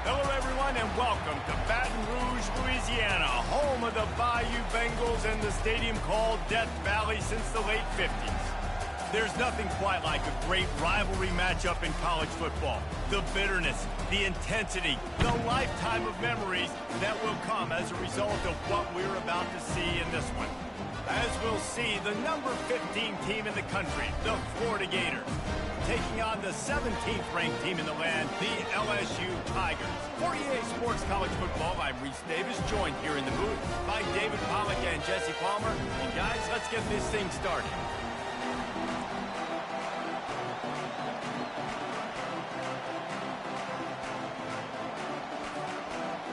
Hello, everyone, and welcome to Baton Rouge, Louisiana, home of the Bayou Bengals and the stadium called Death Valley since the late 50s. There's nothing quite like a great rivalry matchup in college football. The bitterness, the intensity, the lifetime of memories that will come as a result of what we're about to see in this one. As we'll see, the number 15 team in the country, the Florida Gators, taking on the 17th ranked team in the land, the LSU Tigers. For EA Sports College Football, I'm Reese Davis, joined here in the booth by David Pollack and Jesse Palmer. And guys, let's get this thing started.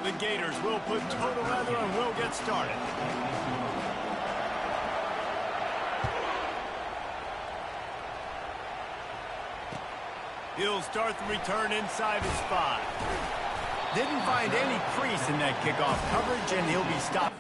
The Gators will put total leather and we'll get started. He'll start the return inside his 5. Didn't find any crease in that kickoff coverage, and he'll be stopped.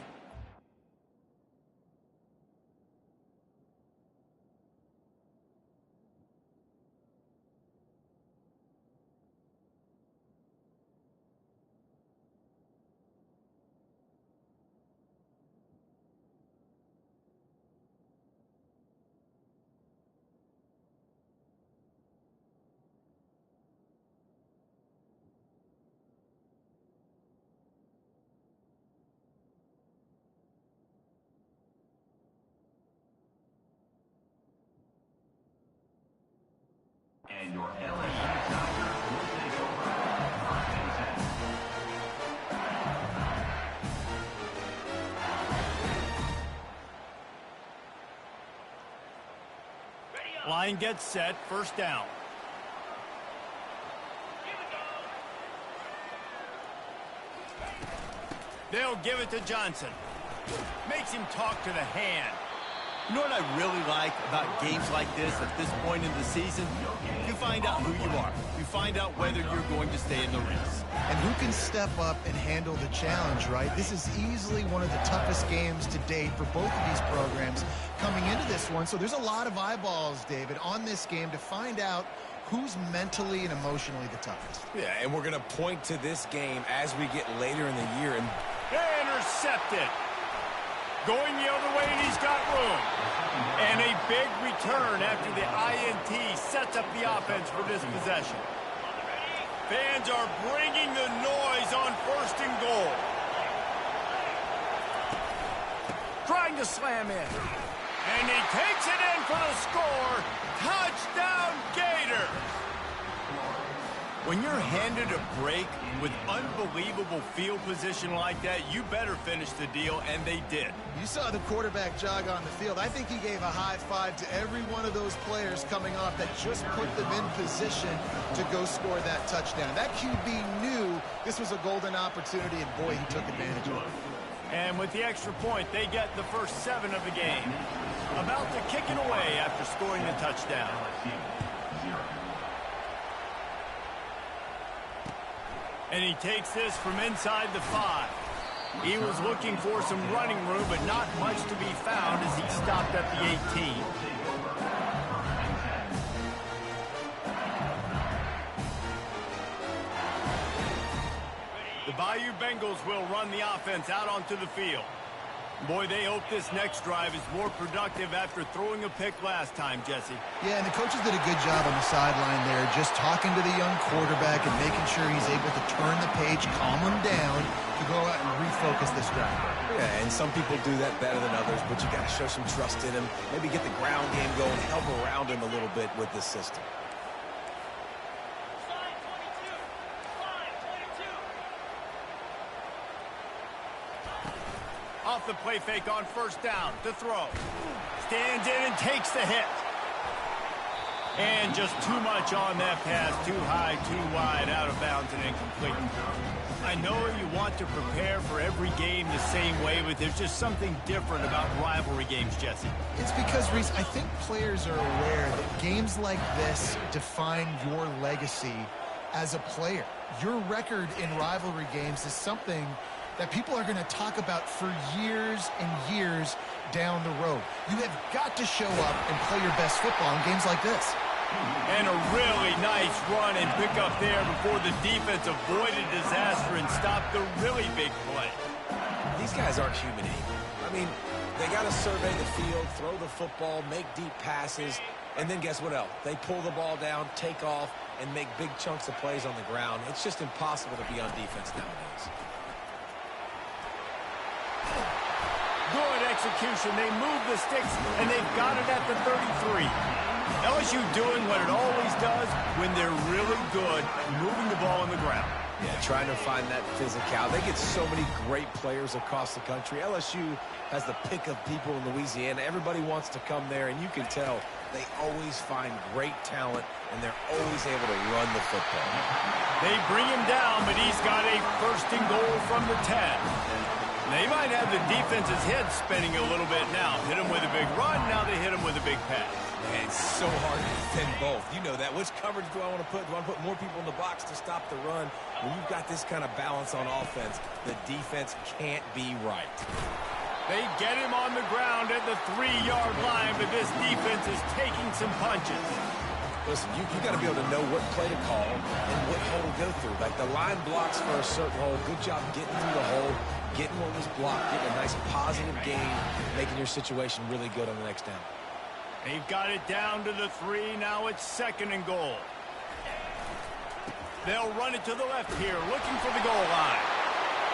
And your LSU Tigers will take over at 5 and 10. Line gets set, first down. They'll give it to Johnson. Makes him talk to the hand. You know what I really like about games like this at this point in the season? You find out who you are. You find out whether you're going to stay in the race. And who can step up and handle the challenge, right? This is easily one of the toughest games to date for both of these programs coming into this one. So there's a lot of eyeballs, David, on this game to find out who's mentally and emotionally the toughest. Yeah, and we're going to point to this game as we get later in the year. And intercepted. Going the other way, and he's got room. And a big return after the INT sets up the offense for this possession. Fans are bringing the noise on first and goal. Trying to slam in. And he takes it in for the score. Touchdown, Gators! When you're handed a break with unbelievable field position like that, you better finish the deal, and they did. You saw the quarterback jog on the field. I think he gave a high five to every one of those players coming off that just put them in position to go score that touchdown. That QB knew this was a golden opportunity, and boy, he took advantage of it. And with the extra point, they get the first 7 of the game. About to kick it away after scoring the touchdown. And he takes this from inside the 5. He was looking for some running room, but not much to be found as he stopped at the 18. The Bayou Bengals will run the offense out onto the field. Boy, they hope this next drive is more productive after throwing a pick last time, Jesse. Yeah, and the coaches did a good job on the sideline there, just talking to the young quarterback and making sure he's able to turn the page, calm him down, to go out and refocus this drive. yeah, and some people do that better than others, but you got to show some trust in him, maybe get the ground game going, help around him a little bit with this system. Off the play fake on first down to throw. Stands in and takes the hit. And just too much on that pass. Too high, too wide, out of bounds, and incomplete. I know you want to prepare for every game the same way, but there's just something different about rivalry games, Jesse. It's because, Reese, I think players are aware that games like this define your legacy as a player. Your record in rivalry games is something that people are going to talk about for years and years down the road. You have got to show up and play your best football in games like this. And a really nice run and pick up there before the defense avoided disaster and stopped the really big play. These guys aren't human anymore. I mean, they got to survey the field, throw the football, make deep passes, and then guess what else? They pull the ball down, take off, and make big chunks of plays on the ground. It's just impossible to be on defense nowadays. Good execution. They move the sticks, and they've got it at the 33. LSU doing what it always does when they're really good, moving the ball on the ground. Yeah, trying to find that physicality. They get so many great players across the country. LSU has the pick of people in Louisiana. Everybody wants to come there, and you can tell they always find great talent, and they're always able to run the football. They bring him down, but he's got a first and goal from the 10. They might have the defense's head spinning a little bit now. Hit him with a big run, now they hit him with a big pass. Man, it's so hard to defend both. You know that. Which coverage do I want to put? Do I want to put more people in the box to stop the run? When you've got this kind of balance on offense, the defense can't be right. They get him on the ground at the 3-yard line, but this defense is taking some punches. Listen, you got to be able to know what play to call and what hole to go through. Like the line blocks for a certain hole. Good job getting through the hole, getting what was blocked, getting a nice positive gain, making your situation really good on the next down. They've got it down to the 3. Now it's second and goal. They'll run it to the left here, looking for the goal line.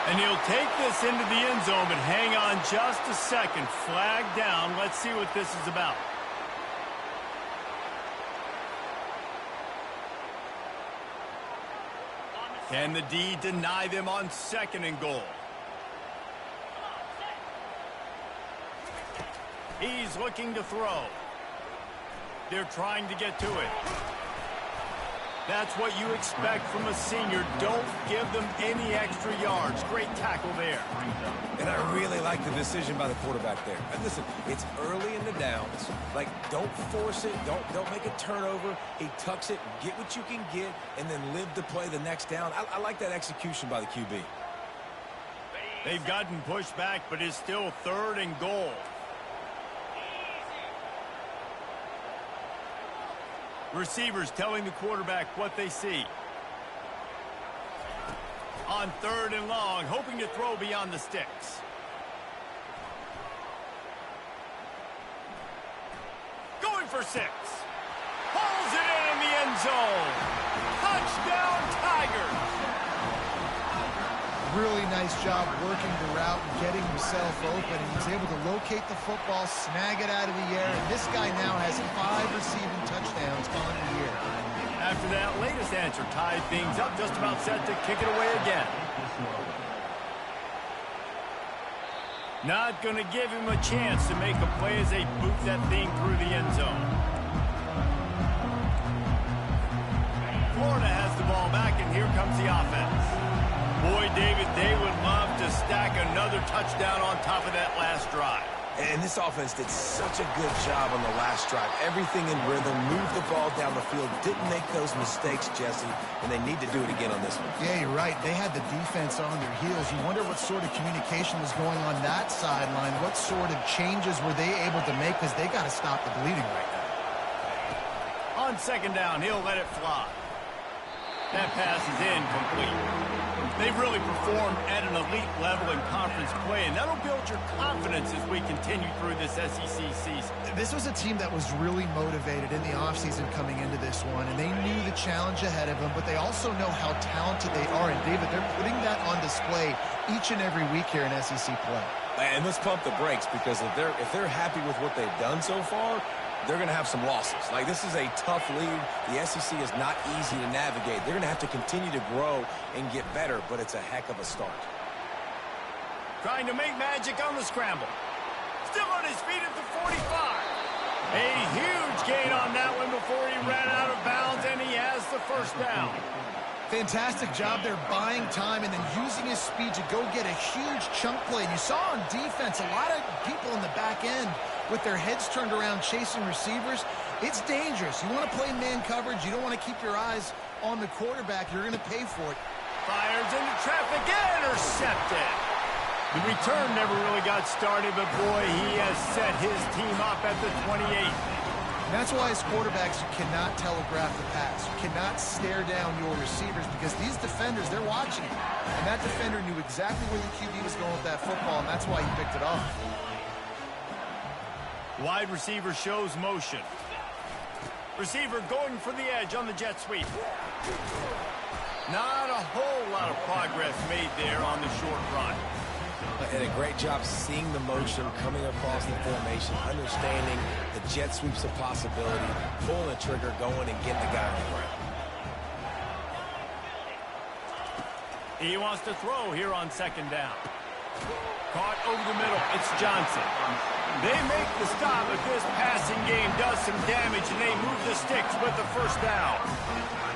And he'll take this into the end zone, but hang on just a second. Flag down. Let's see what this is about. Can the D deny them on second and goal? He's looking to throw. They're trying to get to it. That's what you expect from a senior. Don't give them any extra yards. Great tackle there. And I really like the decision by the quarterback there. And listen, it's early in the downs. Like, don't force it. Don't make a turnover. He tucks it, get what you can get, and then live to play the next down. I like that execution by the QB. They've gotten pushed back, but it's still third and goal. Receivers telling the quarterback what they see. On third and long, hoping to throw beyond the sticks. Going for 6. Pulls it in the end zone. Touchdown, Tigers. Really nice job working the route and getting himself open. And he's able to locate the football, snag it out of the air, and this guy now has 5 receiving touchdowns on the year. After that latest answer tied things up, just about set to kick it away again. Not going to give him a chance to make a play as they boot that thing through the end zone. Florida has the ball back, and here comes the offense. Boy, David, they would love to stack another touchdown on top of that last drive. And this offense did such a good job on the last drive. Everything in rhythm, moved the ball down the field, didn't make those mistakes, Jesse, and they need to do it again on this one. Yeah, you're right. They had the defense on their heels. You wonder what sort of communication was going on that sideline. What sort of changes were they able to make, because they got to stop the bleeding right now. On second down, he'll let it fly. That pass is incomplete. They've really performed at an elite level in conference play, and that'll build your confidence as we continue through this SEC season. This was a team that was really motivated in the offseason coming into this one, and they knew the challenge ahead of them, but they also know how talented they are. And, David, they're putting that on display each and every week here in SEC play. And let's pump the brakes, because if they're happy with what they've done so far, they're going to have some losses. Like, this is a tough league. The SEC is not easy to navigate. They're going to have to continue to grow and get better, but it's a heck of a start. Trying to make magic on the scramble. Still on his feet at the 45. A huge gain on that one before he ran out of bounds, and he has the first down. Fantastic job there buying time and then using his speed to go get a huge chunk play. And you saw on defense a lot of people in the back end with their heads turned around chasing receivers. It's dangerous. You want to play man coverage. You don't want to keep your eyes on the quarterback. You're going to pay for it. Fires into traffic, intercepted. The return never really got started, but boy, he has set his team up at the 28. And that's why as quarterbacks, you cannot telegraph the pass. You cannot stare down your receivers because these defenders, they're watching you. And that defender knew exactly where the QB was going with that football, and that's why he picked it off. Wide receiver shows motion. Receiver going for the edge on the jet sweep. Not a whole lot of progress made there on the short run. And a great job seeing the motion coming across the formation, understanding the jet sweep's a possibility, pulling the trigger, going and getting the guy on the ground. He wants to throw here on second down. Caught over the middle. It's Johnson. They make the stop, but this passing game does some damage, and they move the sticks with the first down.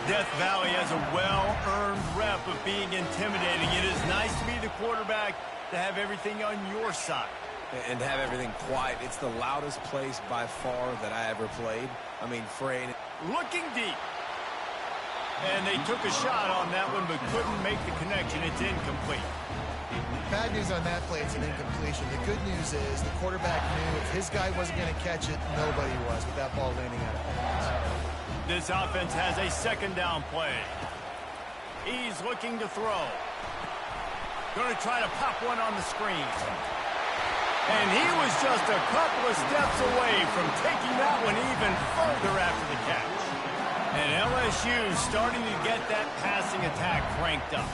Death Valley has a well-earned rep of being intimidating. It is nice to be the quarterback, to have everything on your side. And to have everything quiet. It's the loudest place by far that I ever played. I mean, Frayne. Looking deep. And they took a shot on that one, but couldn't make the connection. It's incomplete. Bad news on that play, it's an incompletion. The good news is the quarterback knew if his guy wasn't going to catch it, nobody was with that ball landing out of bounds. This offense has a second down play. He's looking to throw. Going to try to pop one on the screen. And he was just a couple of steps away from taking that one even further after the catch. And LSU starting to get that passing attack cranked up.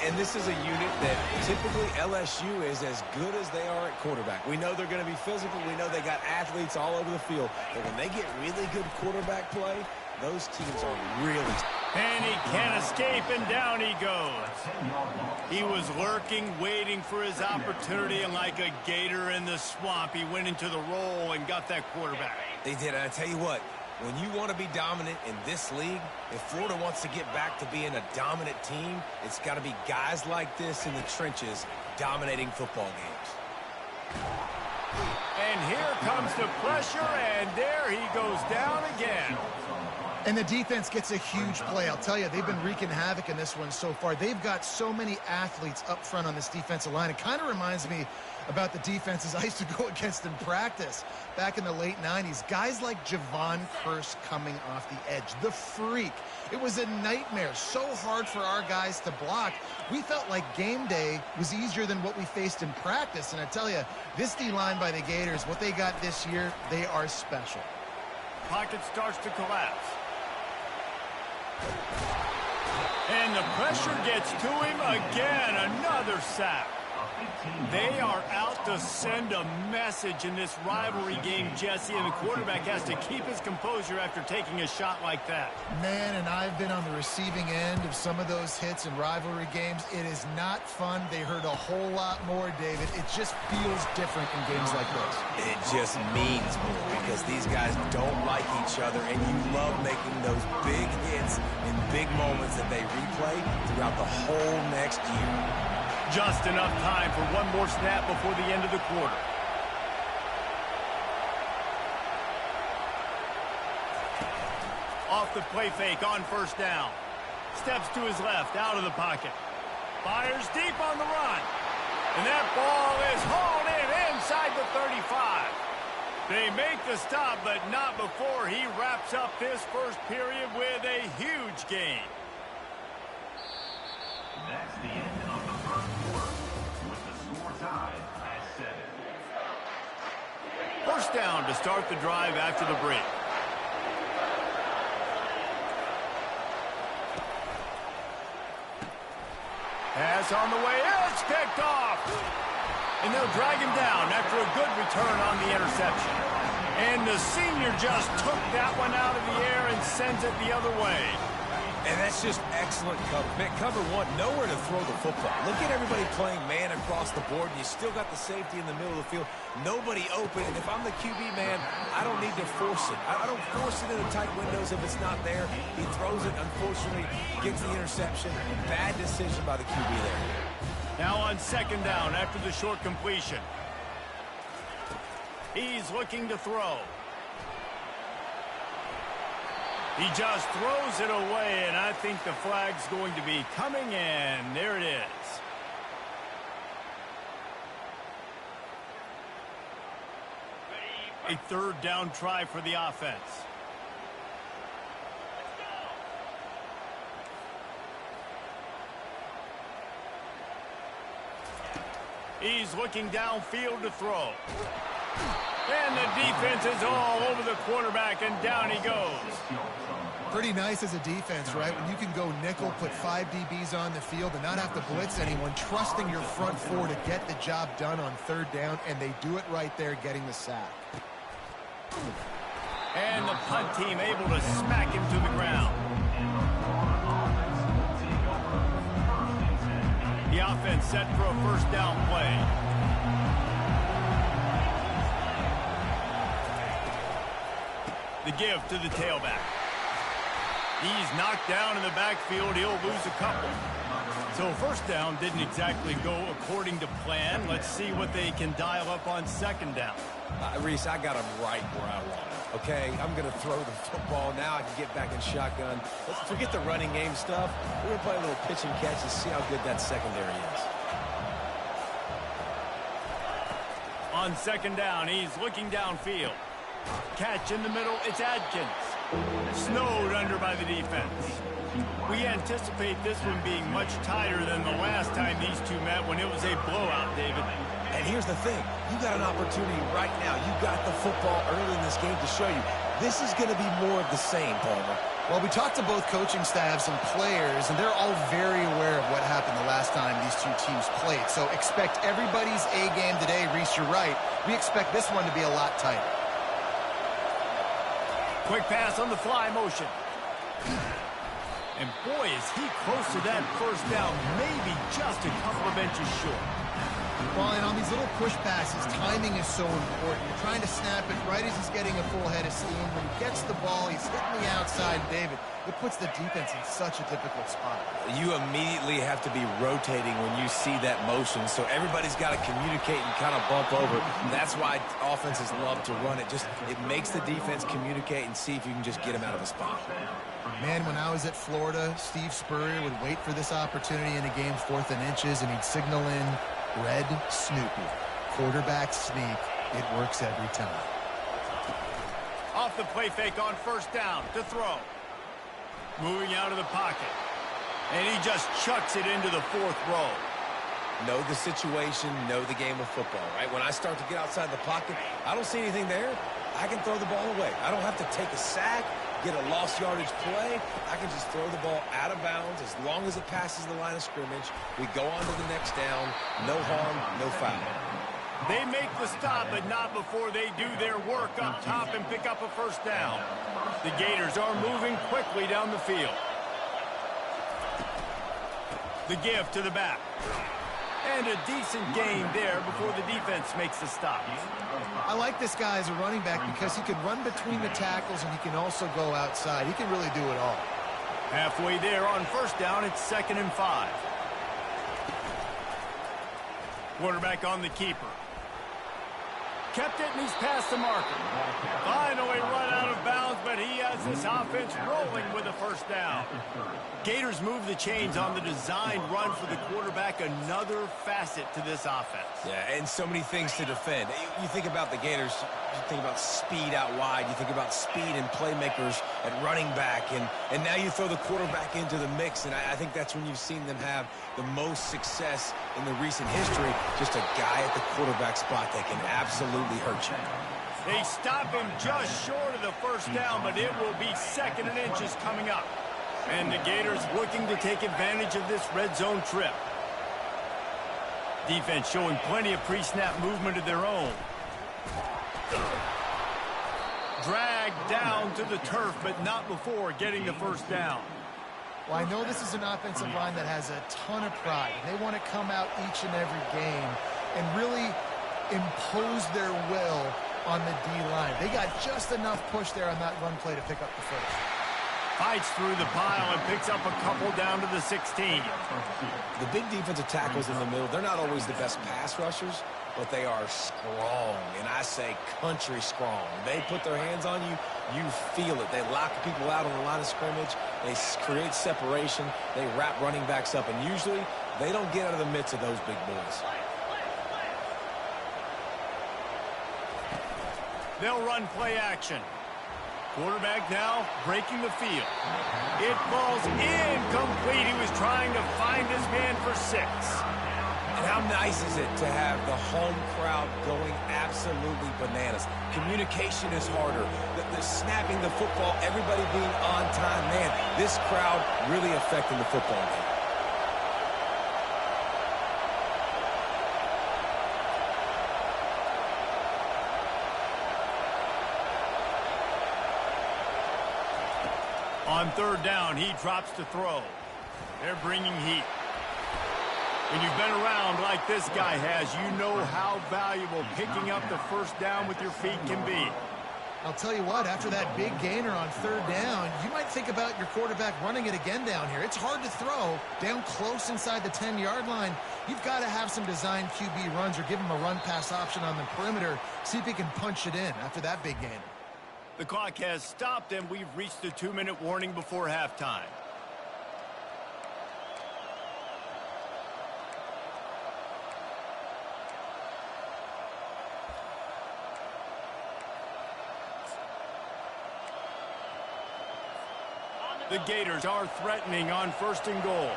And this is a unit that typically LSU is as good as they are at quarterback. We know they're going to be physical. We know they got athletes all over the field. But when they get really good quarterback play, those teams are really... And he can't escape, and down he goes. He was lurking, waiting for his opportunity, and like a gator in the swamp, he went into the roll and got that quarterback. They did, and I tell you what, when you want to be dominant in this league, if Florida wants to get back to being a dominant team, it's got to be guys like this in the trenches dominating football games. And here comes the pressure, and there he goes down again. And the defense gets a huge play. I'll tell you, they've been wreaking havoc in this one so far. They've got so many athletes up front on this defensive line. It kind of reminds me about the defenses I used to go against in practice back in the late 90s. Guys like Javon Curse coming off the edge. The freak. It was a nightmare. So hard for our guys to block. We felt like game day was easier than what we faced in practice. And I tell you, this D-line by the Gators, what they got this year, they are special. Pocket starts to collapse. And the pressure gets to him again. Another sack. They are out to send a message in this rivalry game, Jesse, and the quarterback has to keep his composure after taking a shot like that. Man, and I've been on the receiving end of some of those hits in rivalry games. It is not fun. They hurt a whole lot more, David. It just feels different in games like this. It just means more because these guys don't like each other, and you love making those big hits in big moments that they replay throughout the whole next year. Just enough time for one more snap before the end of the quarter. Off the play fake on first down. Steps to his left, out of the pocket. Fires deep on the run. And that ball is hauled in inside the 35. They make the stop, but not before he wraps up this first period with a huge gain. That's the end of the first quarter, with the score tied at 7. First down to start the drive after the break. Pass on the way, it's picked off. And they'll drag him down after a good return on the interception. And the senior just took that one out of the air and sends it the other way. And that's just excellent cover. Man, cover one, nowhere to throw the football. Look at everybody playing man across the board, and you still got the safety in the middle of the field. Nobody open, and if I'm the QB, man, I don't need to force it. I don't force it in the tight windows if it's not there. He throws it, unfortunately, gets the interception. Bad decision by the QB there. Now on second down after the short completion. He's looking to throw. He just throws it away, and I think the flag's going to be coming in. There it is. A third down try for the offense. He's looking downfield to throw. And the defense is all over the quarterback, and down he goes. Pretty nice as a defense, right? When you can go nickel, put 5 DBs on the field and not have to blitz anyone, trusting your front four to get the job done on third down, and they do it right there, getting the sack. And the punt team able to smack him to the ground. The offense set for a first down play. The give to the tailback. He's knocked down in the backfield. He'll lose a couple. So first down didn't exactly go according to plan. Let's see what they can dial up on second down. Reese, I got him right where I want him. Okay, I'm going to throw the football. Now I can get back in shotgun. Let's forget the running game stuff. We're going to play a little pitch and catch and see how good that secondary is. On second down, he's looking downfield. Catch in the middle, it's Adkins. Snowed under by the defense. We anticipate this one being much tighter than the last time these two met when it was a blowout, David. And here's the thing. You got an opportunity right now. You got the football early in this game to show you. This is going to be more of the same, Palmer. Well, we talked to both coaching staffs and players, and they're all very aware of what happened the last time these two teams played. So expect everybody's A game today. Reese, you're right. We expect this one to be a lot tighter. Quick pass on the fly motion. And boy, is he close to that first down, maybe just a couple of inches short. Well, and on these little push passes, timing is so important. You're trying to snap it right as he's getting a full head of steam. When he gets the ball, he's hitting the outside, David. It puts the defense in such a difficult spot. You immediately have to be rotating when you see that motion, so everybody's got to communicate and kind of bump over. That's why offenses love to run it. It makes the defense communicate and see if you can just get him out of a spot. Man, when I was at Florida, Steve Spurrier would wait for this opportunity in a game 4th and inches, and he'd signal in Red Snoopy. Quarterback sneak. It works every time. Off the play fake on first down to throw. Moving out of the pocket. And he just chucks it into the 4th row. Know the situation, know the game of football, right? When I start to get outside the pocket, I don't see anything there. I can throw the ball away. I don't have to take a sack, get a lost yardage play. I can just throw the ball out of bounds as long as it passes the line of scrimmage. We go on to the next down. No harm, no foul. They make the stop, but not before they do their work up top and pick up a first down. The Gators are moving quickly down the field. The give to the back. And a decent gain there before the defense makes the stop. I like this guy as a running back because he can run between the tackles and he can also go outside. He can really do it all. Halfway there on first down, it's 2nd and 5. Quarterback on the keeper. Kept it, and he's past the marker. Finally run out of bounds, but he has this offense rolling with a first down. Gators move the chains on the designed run for the quarterback, another facet to this offense. Yeah, and so many things to defend. You think about the Gators, you think about speed out wide, you think about speed and playmakers at running back, and now you throw the quarterback into the mix, and I think that's when you've seen them have the most success in the recent history, just a guy at the quarterback spot that can absolutely hurt you. They stop him just short of the first down, but it will be 2nd and inches coming up. And the Gators looking to take advantage of this red zone trip. Defense showing plenty of pre-snap movement of their own. Dragged down to the turf, but not before getting the first down. Well, I know this is an offensive line that has a ton of pride. They want to come out each and every game and really impose their will on the D-line. They got just enough push there on that run play to pick up the first. Fights through the pile and picks up a couple down to the 16. The big defensive tackles in the middle, they're not always the best pass rushers, but they are strong, and I say country strong. They put their hands on you, you feel it. They lock people out on the line of scrimmage. They create separation. They wrap running backs up, and usually they don't get out of the midst of those big boys. They'll run play action. Quarterback now breaking the field. It falls incomplete. He was trying to find his man for 6. And how nice is it to have the home crowd going absolutely bananas? Communication is harder. The snapping the football, everybody being on time. Man, this crowd really affecting the football game. On 3rd down, he drops to throw. They're bringing heat. When you've been around like this guy has, you know how valuable picking up the 1st down with your feet can be. I'll tell you what, after that big gainer on 3rd down, you might think about your quarterback running it again down here. It's hard to throw down close inside the 10-yard line. You've got to have some designed QB runs or give him a run-pass option on the perimeter. See if he can punch it in after that big gainer. The clock has stopped, and we've reached the 2-minute warning before halftime. The Gators are threatening on 1st and goal.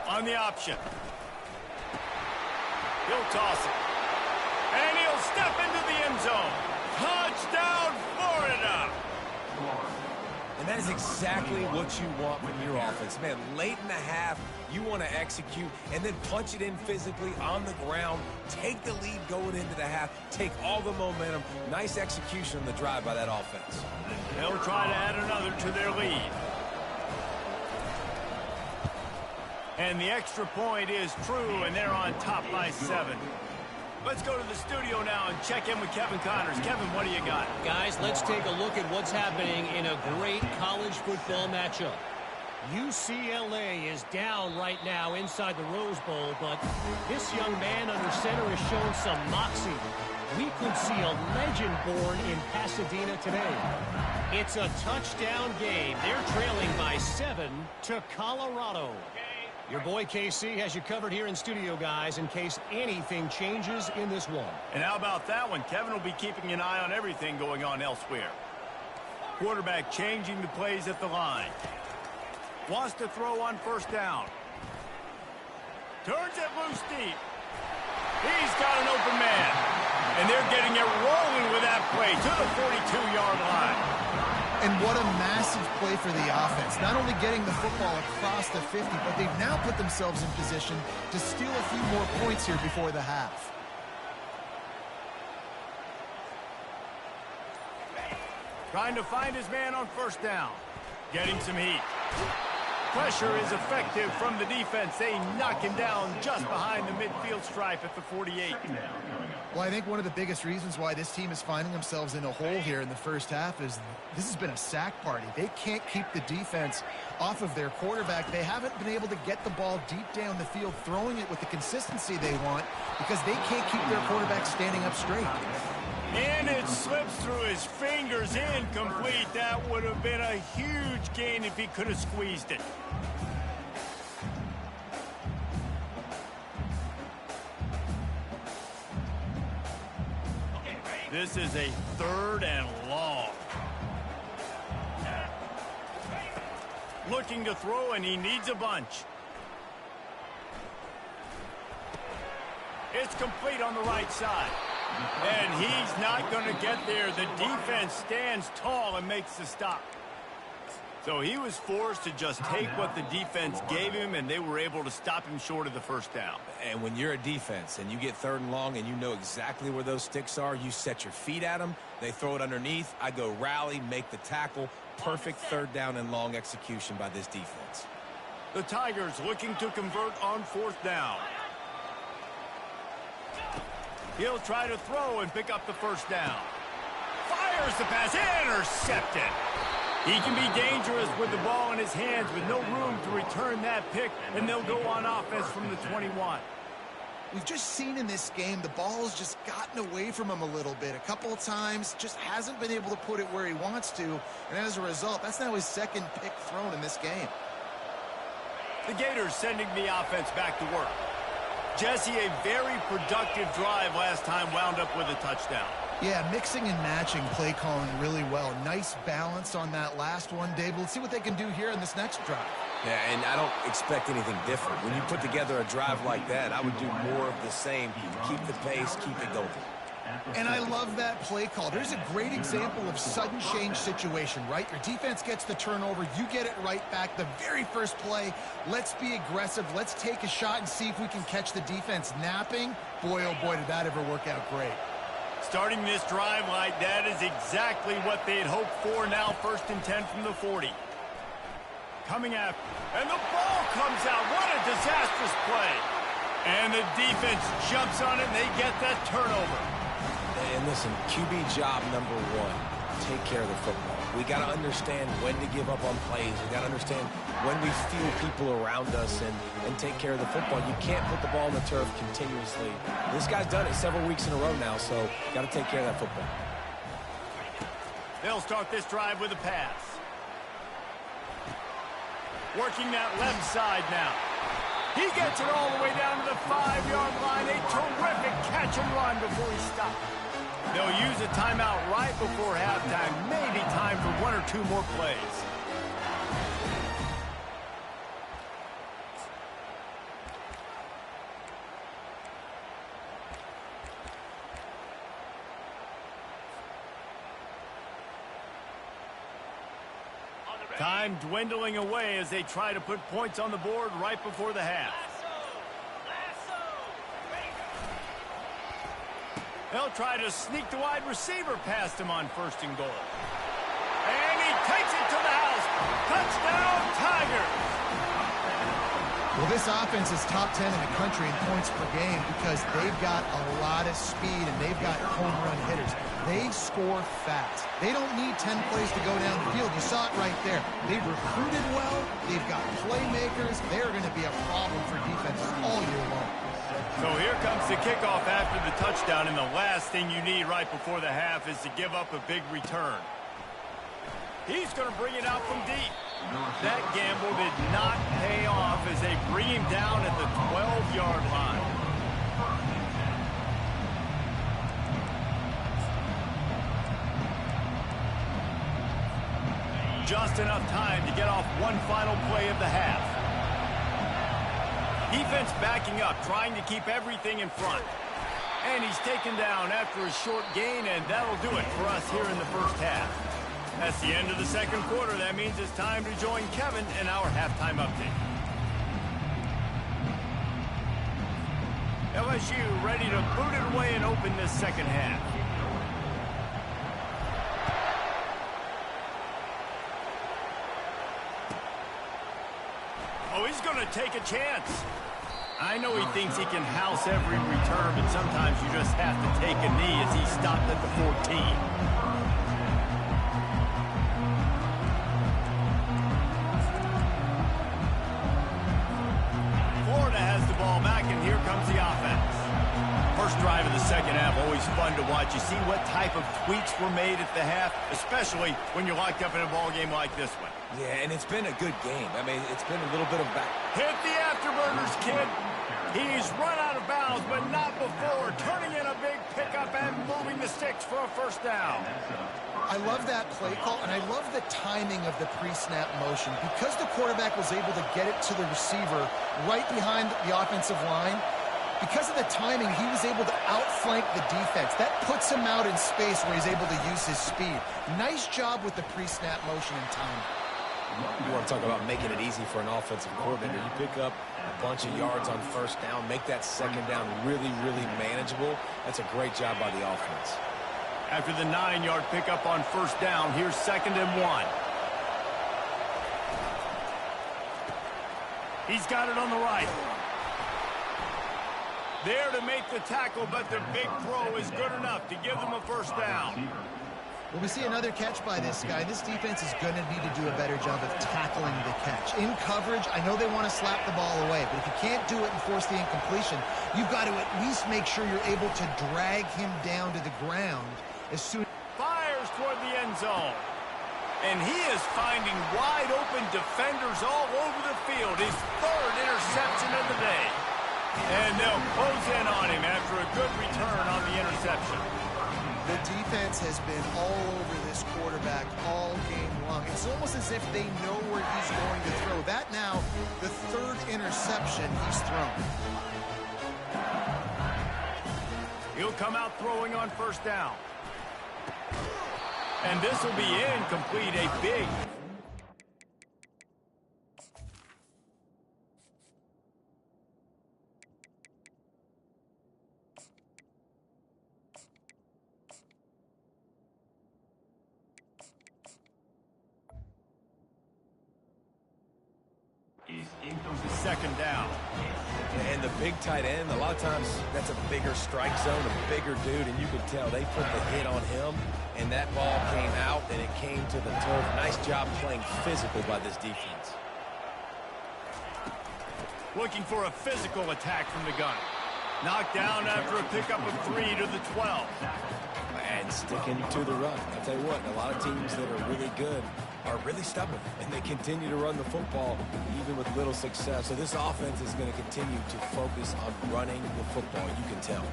On the option. He'll toss it. And he'll step into the end zone. Touchdown, Florida! And that is exactly what you want from your offense. Man, late in the half, you want to execute and then punch it in physically on the ground. Take the lead going into the half. Take all the momentum. Nice execution on the drive by that offense. They'll try to add another to their lead. And the extra point is true, and they're on top by 7. Let's go to the studio now and check in with Kevin Connors. Kevin, what do you got? Guys, let's take a look at what's happening in a great college football matchup. UCLA is down right now inside the Rose Bowl, but this young man under center has shown some moxie. We could see a legend born in Pasadena today. It's a touchdown game. They're trailing by 7 to Colorado. Your boy KC has you covered here in studio, guys, in case anything changes in this one. And how about that one? Kevin will be keeping an eye on everything going on elsewhere. Quarterback changing the plays at the line. Wants to throw on 1st down. Turns it loose deep. He's got an open man. And they're getting it rolling with that play to the 42-yard line. And what a massive play for the offense. Not only getting the football across the 50, but they've now put themselves in position to steal a few more points here before the half. Trying to find his man on 1st down. Getting some heat. Pressure is effective from the defense. They knock him down just behind the midfield stripe at the 48. Well, I think one of the biggest reasons why this team is finding themselves in a hole here in the 1st half is this has been a sack party. They can't keep the defense off of their quarterback. They haven't been able to get the ball deep down the field, throwing it with the consistency they want because they can't keep their quarterback standing up straight. And it slips through his fingers, incomplete. That would have been a huge gain if he could have squeezed it. This is a 3rd and long. Looking to throw, and he needs a bunch. It's complete on the right side. And he's not going to get there. The defense stands tall and makes the stop. So he was forced to just take what the defense gave him, and they were able to stop him short of the 1st down. And when you're a defense and you get 3rd and long and you know exactly where those sticks are, you set your feet at them, they throw it underneath, I go rally, make the tackle. Perfect 3rd down and long execution by this defense. The Tigers looking to convert on 4th down. He'll try to throw and pick up the 1st down. Fires the pass, intercepted. He can be dangerous with the ball in his hands with no room to return that pick, and they'll go on offense from the 21. We've just seen in this game the ball's just gotten away from him a little bit. A couple of times, just hasn't been able to put it where he wants to, and as a result, that's now his 2nd pick thrown in this game. The Gators sending the offense back to work. Jesse, a very productive drive last time wound up with a touchdown. Yeah, mixing and matching play calling really well. Nice balance on that last one, David. Let's see what they can do here in this next drive. Yeah, and I don't expect anything different. When you put together a drive like that, I would do more of the same. Keep the pace, keep it going. And I love that play call. There's a great example of sudden change situation, right? Your defense gets the turnover. You get it right back. The very first play, let's be aggressive. Let's take a shot and see if we can catch the defense napping. Boy, oh boy, did that ever work out great. Starting this drive like that is exactly what they had hoped for. Now 1st and 10 from the 40. Coming after, and the ball comes out. What a disastrous play. And the defense jumps on it, and they get that turnover. And listen, QB job number one, take care of the football. We got to understand when to give up on plays. We got to understand when we feel people around us and take care of the football. You can't put the ball on the turf continuously. This guy's done it several weeks in a row now, so got to take care of that football. They'll start this drive with a pass. Working that left side now. He gets it all the way down to the 5-yard line. A terrific catch and run before he stops. They'll use a timeout right before halftime. Maybe time for 1 or 2 more plays. Time dwindling away as they try to put points on the board right before the half. They'll try to sneak the wide receiver past him on 1st and goal. And he takes it to the house. Touchdown, Tigers! Well, this offense is top 10 in the country in points per game because they've got a lot of speed and they've got home run hitters. They score fast. They don't need 10 plays to go down the field. You saw it right there. They've recruited well. They've got playmakers. They're going to be a problem for defenses all year long. So here comes the kickoff after the touchdown, and the last thing you need right before the half is to give up a big return. He's going to bring it out from deep. That gamble did not pay off as they bring him down at the 12-yard line. Just enough time to get off one final play of the half. Defense backing up, trying to keep everything in front. And he's taken down after a short gain, and that'll do it for us here in the first half. That's the end of the second quarter. That means it's time to join Kevin in our halftime update. LSU ready to boot it away and open this second half. Oh, he's going to take a chance. I know he thinks he can house every return, but sometimes you just have to take a knee as he stopped at the 14. Florida has the ball back, and here comes the offense. First drive of the second half, always fun to watch. You see what type of tweaks were made at the half, especially when you're locked up in a ball game like this one. Yeah, and it's been a good game. I mean, it's been a little bit of back. Hit the afterburners, kid. He's run out of bounds, but not before. Turning in a big pickup and moving the sticks for a first down. I love that play call, and I love the timing of the pre-snap motion. Because the quarterback was able to get it to the receiver right behind the offensive line, because of the timing, he was able to outflank the defense. That puts him out in space where he's able to use his speed. Nice job with the pre-snap motion and timing. You want to talk about making it easy for an offensive coordinator. You pick up a bunch of yards on first down, make that second down really, really manageable. That's a great job by the offense. After the 9-yard pickup on first down, here's 2nd and 1. He's got it on the right. There to make the tackle, but the big throw is good enough to give them a first down. Well, we see another catch by this guy. This defense is going to need to do a better job of tackling the catch. In coverage, I know they want to slap the ball away, but if you can't do it and force the incompletion, you've got to at least make sure you're able to drag him down to the ground as soon as... Fires toward the end zone. And he is finding wide open defenders all over the field. His 3rd interception of the day. And they'll close in on him after a good return on the interception. The defense has been all over this quarterback all game long. It's almost as if they know where he's going to throw. That now, the third interception he's thrown. He'll come out throwing on first down. And this will be incomplete, a big. Second down. And the big tight end, a lot of times that's a bigger strike zone, a bigger dude, and you could tell they put the hit on him, and that ball came out, and it came to the turf. Nice job playing physical by this defense. Looking for a physical attack from the gun. Knocked down after a pickup of 3 to the 12. And sticking to the run. I'll tell you what, a lot of teams that are really good are really stubborn, and they continue to run the football even with little success. So this offense is going to continue to focus on running the football, you can tell.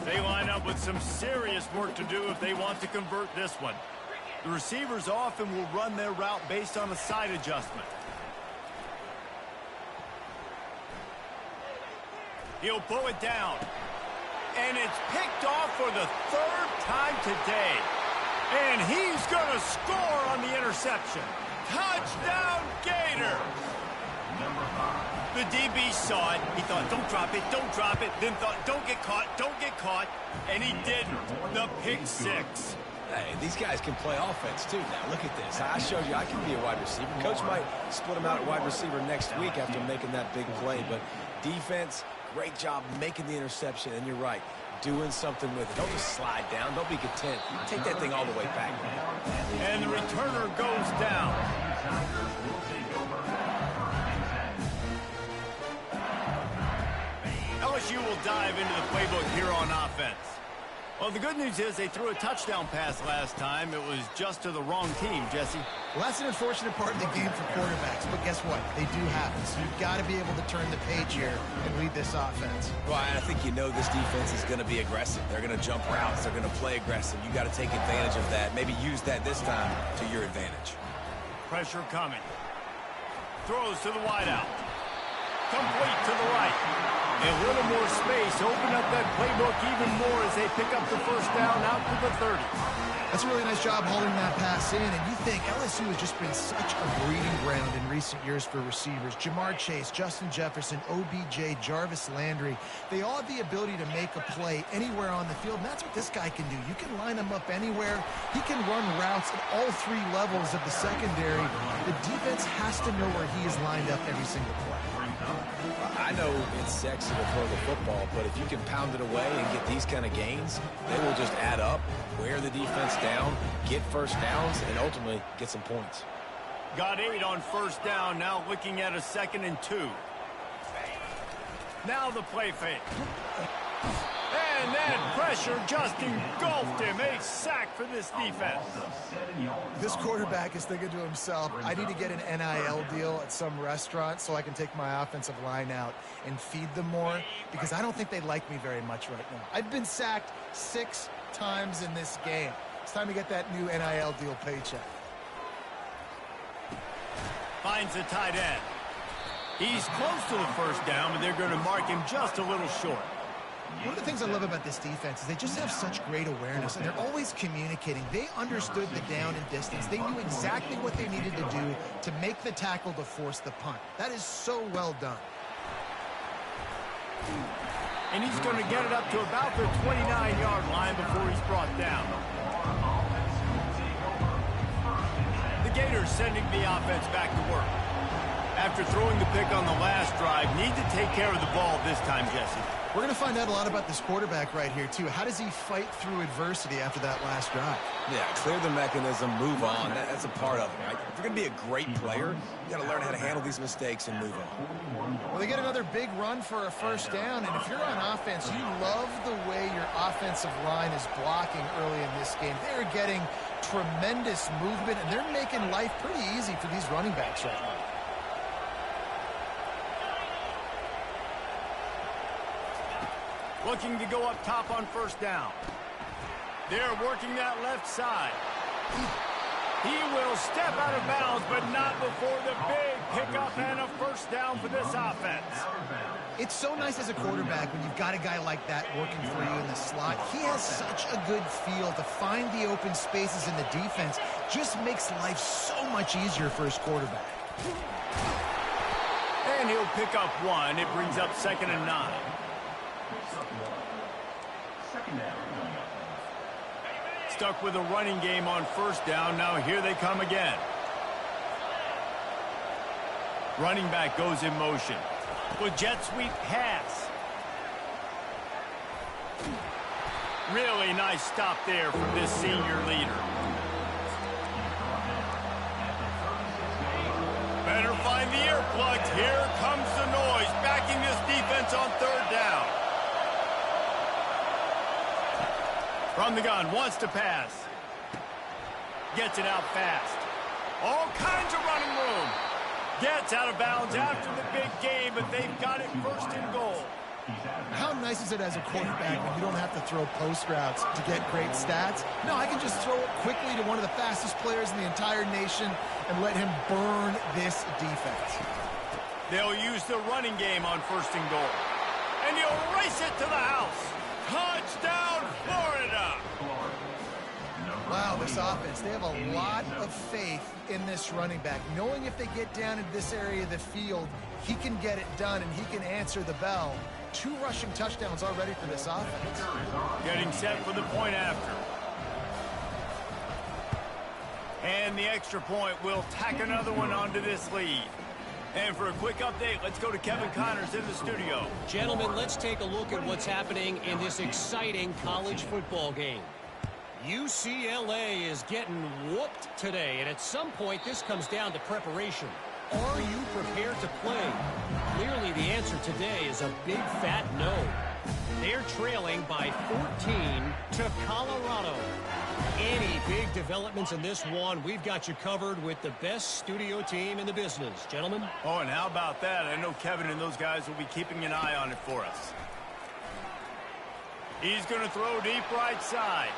They line up with some serious work to do if they want to convert this one. The receivers often will run their route based on a side adjustment. He'll pull it down. And it's picked off for the third time today. And he's going to score on the interception. Touchdown, Gator! The DB saw it. He thought, don't drop it, don't drop it. Then thought, don't get caught, don't get caught. And he didn't. The pick six. Hey, these guys can play offense, too. Now, look at this. I showed you I can be a wide receiver. Coach might split him out at wide receiver next week after making that big play. But defense, great job making the interception. And you're right, doing something with it. Don't just slide down. Don't be content. Take that thing all the way back, man. And the returner goes down. LSU will dive into the playbook here on offense. Well, the good news is they threw a touchdown pass last time. It was just to the wrong team, Jesse. Well, that's an unfortunate part of the game for quarterbacks, but guess what? They do happen. So you've got to be able to turn the page here and lead this offense. Well, I think you know this defense is going to be aggressive. They're going to jump routes. They're going to play aggressive. You got to take advantage of that. Maybe use that this time to your advantage. Pressure coming. Throws to the wideout. Complete to the right. A little more space. Open up that playbook even more as they pick up the first down out to the 30. That's a really nice job holding that pass in, and you think LSU has just been such a breeding ground in recent years for receivers. Jamar Chase, Justin Jefferson, OBJ, Jarvis Landry, they all have the ability to make a play anywhere on the field, and that's what this guy can do. You can line him up anywhere. He can run routes at all three levels of the secondary. The defense has to know where he is lined up every single play. I know it's sexy to throw the football, but if you can pound it away and get these kind of gains, they will just add up, wear the defense down, get first downs, and ultimately get some points. Got 8 on first down, now looking at a 2nd and 2. Now the play fake. And that pressure just engulfed him. A sack for this defense. This quarterback is thinking to himself, I need to get an NIL deal at some restaurant so I can take my offensive line out and feed them more, because I don't think they like me very much right now. I've been sacked 6 times in this game. It's time to get that new NIL deal paycheck. Finds the tight end. He's close to the first down, but they're going to mark him just a little short. One of the things I love about this defense is they just have such great awareness, and they're always communicating. They understood the down and distance. They knew exactly what they needed to do to make the tackle to force the punt. That is so well done. And he's going to get it up to about the 29-yard line before he's brought down. The Gators sending the offense back to work. After throwing the pick on the last drive, need to take care of the ball this time, Jesse. We're going to find out a lot about this quarterback right here, too. How does he fight through adversity after that last drive? Yeah, clear the mechanism, move on. That's a part of it, right? If you're going to be a great player, you got to learn how to handle these mistakes and move on. Well, they get another big run for a first down, and if you're on offense, you love the way your offensive line is blocking early in this game. They're getting tremendous movement, and they're making life pretty easy for these running backs right now. Looking to go up top on first down. They're working that left side. He will step out of bounds, but not before the big pickup and a first down for this offense. It's so nice as a quarterback when you've got a guy like that working for you in the slot. He has such a good feel to find the open spaces in the defense. Just makes life so much easier for his quarterback. And he'll pick up one. It brings up 2nd and 9. Stuck with a running game on first down. Now here they come again. Running back goes in motion. With jet sweep pass. Really nice stop there from this senior leader. Better find the earplugs. Here comes the noise, backing this defense on 3rd down. From the gun, wants to pass. Gets it out fast. All kinds of running room. Gets out of bounds after the big game, but they've got it 1st and goal. How nice is it as a quarterback when you don't have to throw post routes to get great stats? No, I can just throw it quickly to one of the fastest players in the entire nation and let him burn this defense. They'll use the running game on 1st and goal. And he'll race it to the house. Touchdown, Florida! Wow, this offense, they have a lot of faith in this running back. Knowing if they get down into this area of the field, he can get it done and he can answer the bell. 2 rushing touchdowns already for this offense. Getting set for the point after. And the extra point will tack another one onto this lead. And for a quick update, let's go to Kevin Connors in the studio. Gentlemen, let's take a look at what's happening in this exciting college football game. UCLA is getting whooped today, and at some point this comes down to preparation. Are you prepared to play? Clearly the answer today is a big fat no. They're trailing by 14 to Colorado. Any big developments in this one, we've got you covered with the best studio team in the business. Gentlemen? Oh, and how about that? I know Kevin and those guys will be keeping an eye on it for us. He's going to throw deep right side.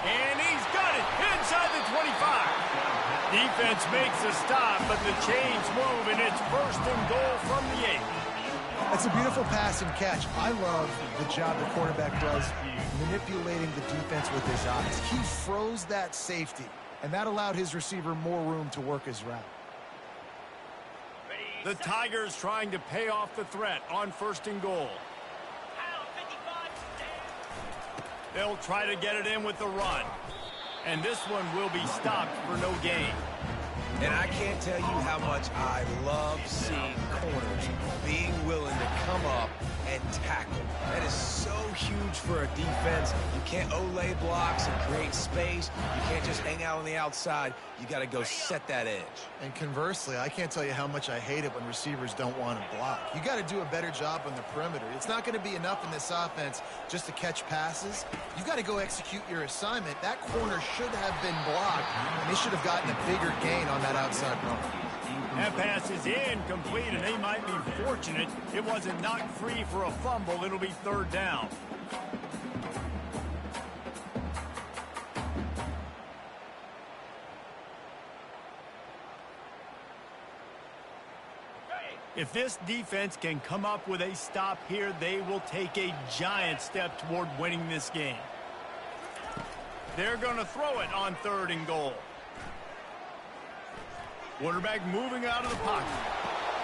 And he's got it inside the 25. Defense makes a stop, but the chains move, and it's 1st and goal from the 8. It's a beautiful pass and catch. I love the job the quarterback does manipulating the defense with his eyes. He froze that safety, and that allowed his receiver more room to work his route. The Tigers trying to pay off the threat on 1st and goal. They'll try to get it in with the run. And this one will be stopped for no gain. And I can't tell you how much I love seeing corners being willing to come up and tackle. That is so huge for a defense. You can't olay blocks and create space. You can't just hang out on the outside. You got to go set that edge. And conversely, I can't tell you how much I hate it when receivers don't want to block. You got to do a better job on the perimeter. It's not going to be enough in this offense just to catch passes. You got to go execute your assignment. That corner should have been blocked, and they should have gotten a bigger gain on that outside run. That pass is incomplete, and they might be fortunate it wasn't knocked free for a fumble. It'll be 3rd down. If this defense can come up with a stop here, they will take a giant step toward winning this game. They're going to throw it on 3rd and goal. Quarterback moving out of the pocket.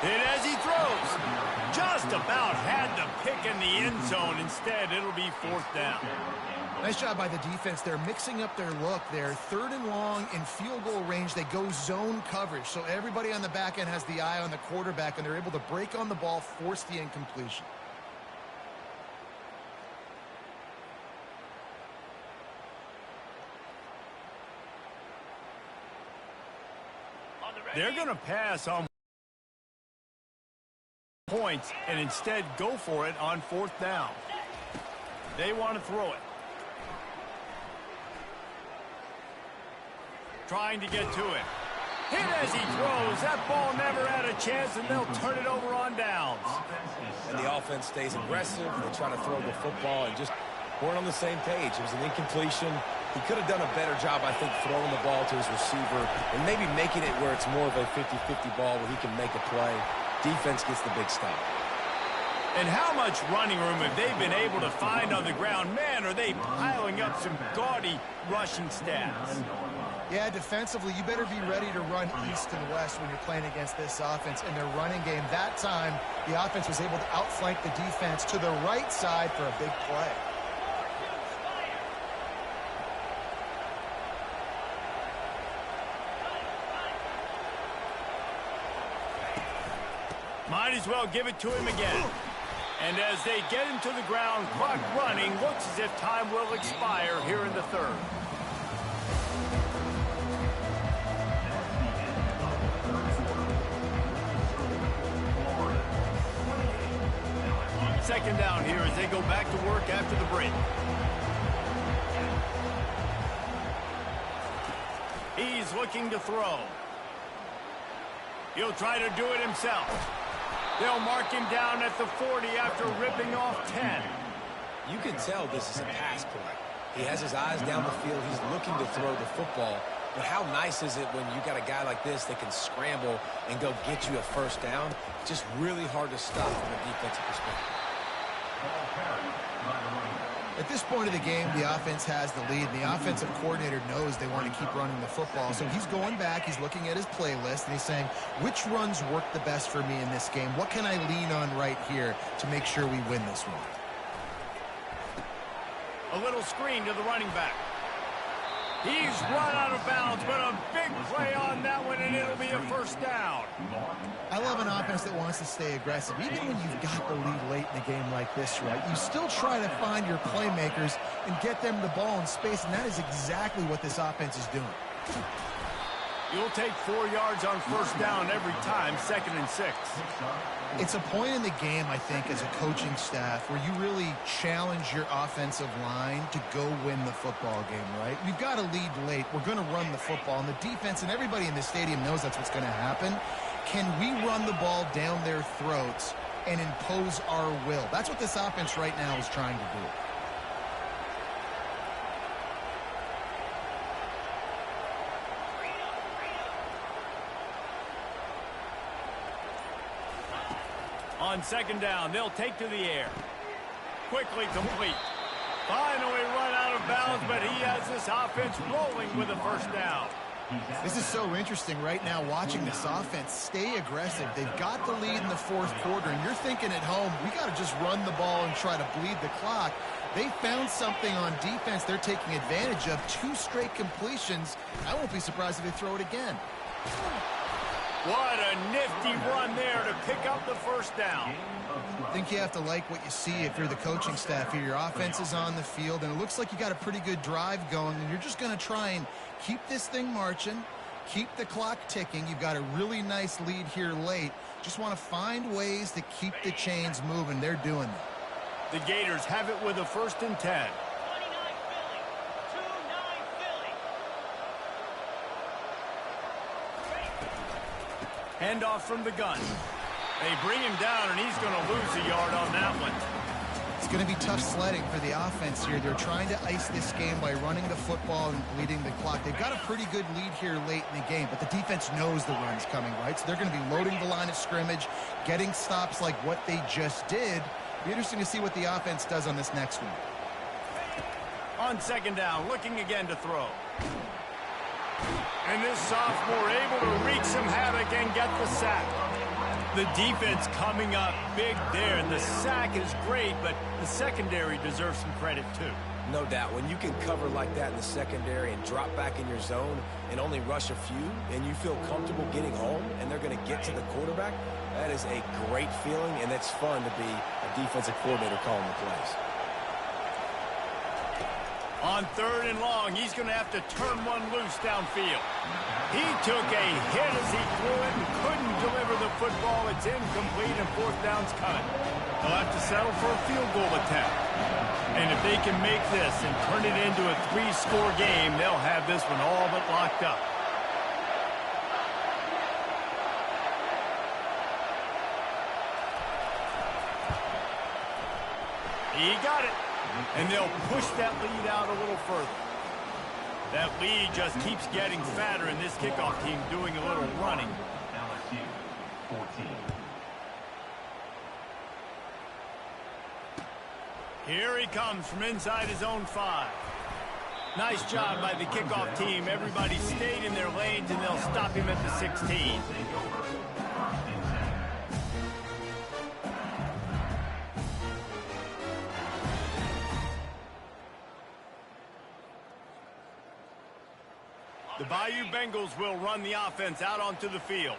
And as he throws, just about had the pick in the end zone. Instead, it'll be 4th down. Nice job by the defense. They're mixing up their look. They're 3rd and long in field goal range. They go zone coverage. So everybody on the back end has the eye on the quarterback, and they're able to break on the ball, force the incompletion. They're going to pass on points and instead go for it on 4th down. They want to throw it. Trying to get to it. Hit as he throws. That ball never had a chance, and they'll turn it over on downs. And the offense stays aggressive. They try to throw the football and just weren't on the same page. It was an incompletion. He could have done a better job, I think, throwing the ball to his receiver and maybe making it where it's more of a 50-50 ball where he can make a play. Defense gets the big stop. And how much running room have they been able to find on the ground? Man, are they piling up some gaudy rushing stats. Yeah, defensively, you better be ready to run east and west when you're playing against this offense in their running game. That time, the offense was able to outflank the defense to the right side for a big play. Might as well give it to him again. And as they get him to the ground, clock running, looks as if time will expire here in the third. Second down here as they go back to work after the break. He's looking to throw. He'll try to do it himself. They'll mark him down at the 40 after ripping off 10. You can tell this is a pass play. He has his eyes down the field. He's looking to throw the football. But how nice is it when you got a guy like this that can scramble and go get you a first down? It's just really hard to stop from a defensive perspective. At this point of the game, the offense has the lead, and the offensive coordinator knows they want to keep running the football. So he's going back, he's looking at his playlist, and he's saying, which runs work the best for me in this game? What can I lean on right here to make sure we win this one? A little screen to the running back. He's run out of bounds, but a big play on that one, and it'll be a first down. I love an offense that wants to stay aggressive. Even when you've got the lead late in a game like this, right, you still try to find your playmakers and get them the ball in space, and that is exactly what this offense is doing. You'll take 4 yards on first down every time, 2nd and 6. It's a point in the game, I think, as a coaching staff where you really challenge your offensive line to go win the football game, right? We've got to lead late. We're going to run the football, and the defense and everybody in the stadium knows that's what's going to happen. Can we run the ball down their throats and impose our will? That's what this offense right now is trying to do. On second down, they'll take to the air. Quickly complete. Finally run out of bounds, but he has this offense rolling with a first down. This is so interesting right now watching this offense stay aggressive. They've got the lead in the fourth quarter, and you're thinking at home, we got to just run the ball and try to bleed the clock. They found something on defense they're taking advantage of. 2 straight completions. I won't be surprised if they throw it again. What a nifty run there to pick up the first down. I think you have to like what you see if you're the coaching staff here. Your offense is on the field, and it looks like you got a pretty good drive going, and you're just going to try and keep this thing marching, keep the clock ticking. You've got a really nice lead here late. Just want to find ways to keep the chains moving. They're doing that. The Gators have it with a 1st and 10. Handoff from the gun. They bring him down, and he's going to lose a yard on that one. It's going to be tough sledding for the offense here. They're trying to ice this game by running the football and bleeding the clock. They've got a pretty good lead here late in the game, but the defense knows the run's coming, right? So they're going to be loading the line of scrimmage, getting stops like what they just did. It'll be interesting to see what the offense does on this next one. On second down, looking again to throw. And this sophomore able to wreak some havoc and get the sack. The defense coming up big there, and the sack is great, but the secondary deserves some credit too. No doubt. When you can cover like that in the secondary and drop back in your zone and only rush a few, and you feel comfortable getting home and they're going to get to the quarterback, that is a great feeling, and it's fun to be a defensive coordinator calling the plays. On 3rd and long, he's going to have to turn one loose downfield. He took a hit as he threw it and couldn't deliver the football. It's incomplete, and 4th down's coming. They'll have to settle for a field goal attempt. And if they can make this and turn it into a 3-score game, they'll have this one all but locked up. He got it. And they'll push that lead out a little further. That lead just keeps getting fatter, and this kickoff team doing a little running. LSU, 14. Here he comes from inside his own 5. Nice job by the kickoff team. Everybody stayed in their lanes, and they'll stop him at the 16. The Bayou Bengals will run the offense out onto the field.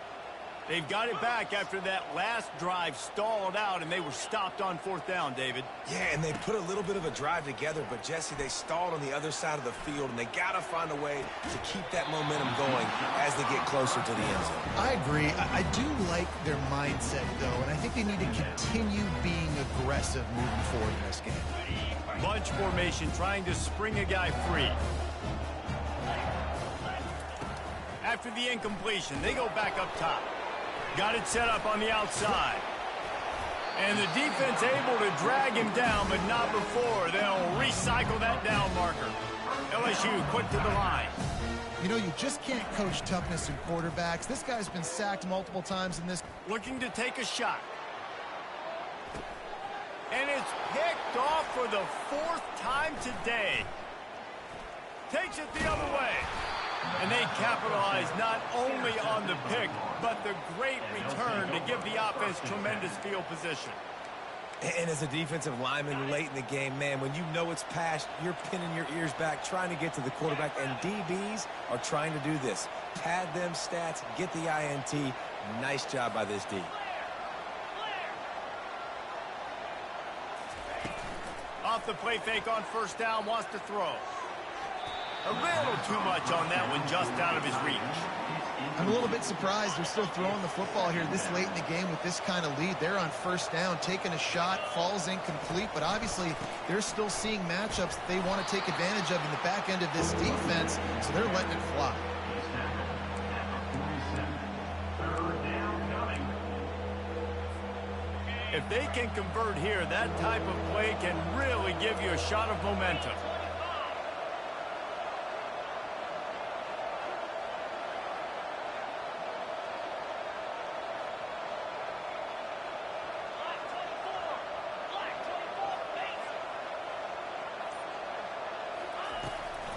They've got it back after that last drive stalled out, and they were stopped on 4th down, David. Yeah, and they put a little bit of a drive together, but, Jesse, they stalled on the other side of the field, and they got to find a way to keep that momentum going as they get closer to the end zone. I agree. I do like their mindset, though, and I think they need to continue being aggressive moving forward in this game. Bunch formation trying to spring a guy free. After the incompletion, they go back up top. Got it set up on the outside. And the defense able to drag him down, but not before. They'll recycle that down marker. LSU quick to the line. You know, you just can't coach toughness in quarterbacks. This guy's been sacked multiple times in this. Looking to take a shot. And it's picked off for the 4th time today. Takes it the other way. And they capitalize not only on the pick, but the great return to give the offense tremendous field position. And as a defensive lineman late in the game, man, when you know it's passed, you're pinning your ears back, trying to get to the quarterback, and DBs are trying to do this. Pad them stats, get the INT. Nice job by this D. Off the play fake on 1st down, wants to throw. A little too much on that one, just out of his reach. I'm a little bit surprised they're still throwing the football here this late in the game with this kind of lead. They're on 1st down, taking a shot, falls incomplete, but obviously they're still seeing matchups that they want to take advantage of in the back end of this defense, so they're letting it fly. If they can convert here, that type of play can really give you a shot of momentum.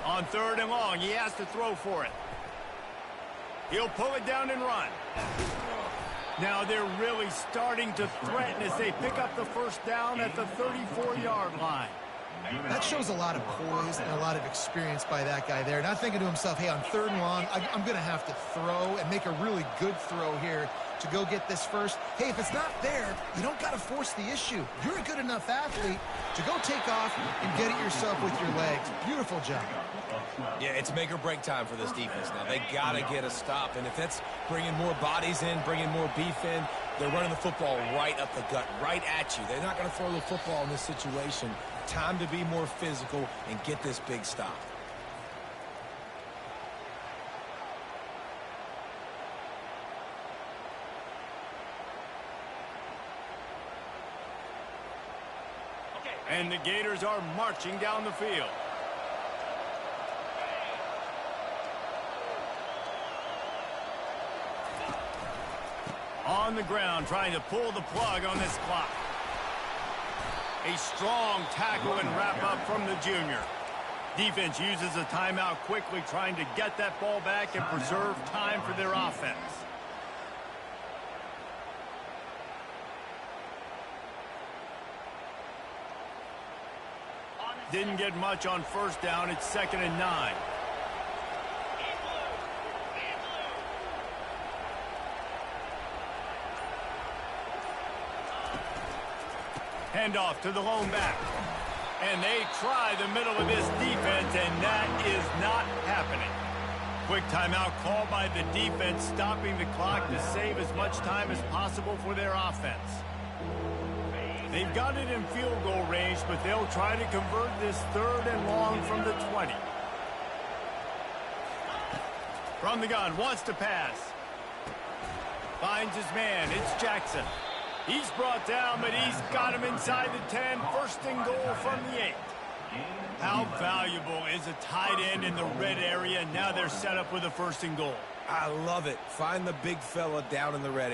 On 3rd and long, he has to throw for it. He'll pull it down and run. Now they're really starting to threaten as they pick up the 1st down at the 34-yard line. That shows a lot of poise and a lot of experience by that guy there. Not thinking to himself, hey, on 3rd and long, I'm going to have to throw and make a really good throw here to go get this first. Hey, if it's not there, you don't got to force the issue. You're a good enough athlete to go take off and get it yourself with your legs. Beautiful job. Yeah, it's make or break time for this defense now. They got to get a stop, and if that's bringing more bodies in, bringing more beef in, they're running the football right up the gut, right at you. They're not going to throw the football in this situation. Time to be more physical and get this big stop. And the Gators are marching down the field. On the ground, trying to pull the plug on this clock. A strong tackle and wrap up from the junior. Defense uses a timeout quickly, trying to get that ball back and preserve time for their offense. Didn't get much on 1st down. It's 2nd and 9. Handoff to the lone back. And they try the middle of this defense, and that is not happening. Quick timeout called by the defense, stopping the clock to save as much time as possible for their offense. They've got it in field goal range, but they'll try to convert this 3rd and long from the 20. From the gun, wants to pass. Finds his man, it's Jackson. He's brought down, but he's got him inside the 10. First and goal from the 8. How valuable is a tight end in the red area? Now they're set up with a first and goal. I love it. Find the big fella down in the red area.